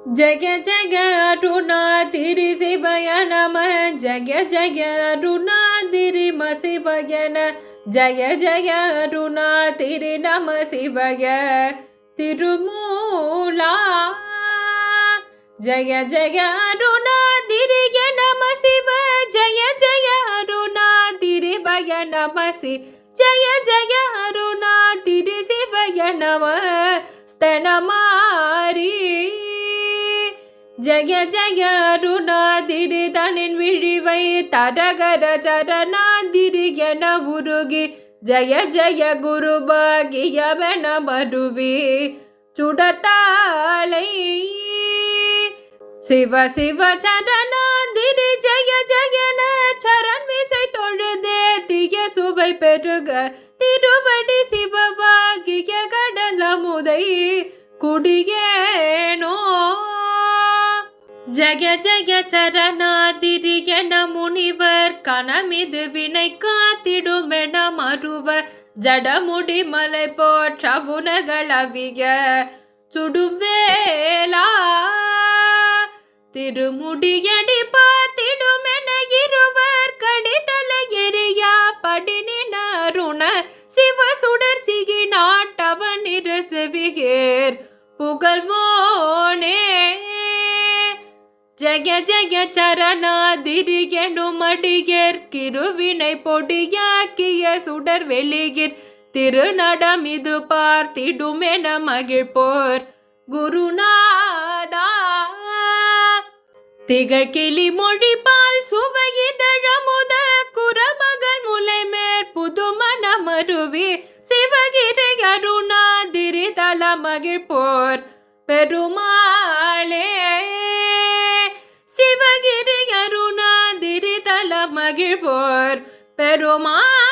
जय जय अरुणाधिरि शिवाय नमः जय जय अरुणाधिरि शिवाय नमः जय जय अरुणाधिरि नमः शिवाय तिरुमूला जय जय अरुणाधिरि नमः शिव जय जय अरुणाधिरि भय नमः शिव जय जय अरुणाधिरि शिवाय नमः स्तनमारी जय जय अरुणाधिरि तनिन विழிவை தரகர சரணாதிரி என உருகி ஜய ஜய குரு பாகியமென மருவி சுடர்த்தாளை சிவ சிவ சரணாதிரி ஜய ஜயன சரண் விசை தொழுதே திய சுவை பெருக திருவடி சிவபாகிய கடலமுதை குடியேனோ ஜய ஜய சரணாதிரி என முனிவர் கணமிது வினை காத்திடுமென மறுவர் ஜடமுடி மலை போற்ற உனகளவிய சுடுவேலா திருமுடியடி பார்த்திடுமென இருவர் கடிதலை எரியா படினினருண சிவ சுடர் சிகி நாட்டவன் இரசவிகேர் புகழ்வோனே ஜய ஜய சரணாதிரி எனுமடியர் கிருவினை பொடியாக்கிய சுடர் வெளியிற் திருநடம் இது பார்த்திடுமென மகிழ்போர் குருநாதா திகழ்கிளி மொழிபால் சுவையிதழமுத குரமகள் முலை மேற் புதுமண மருவி சிவகிரி அருணாதிரி தல மகிழ்போர் பெருமாளே சிவகிரி அருணாதிரி தல மகிழ்போர் பெருமாள்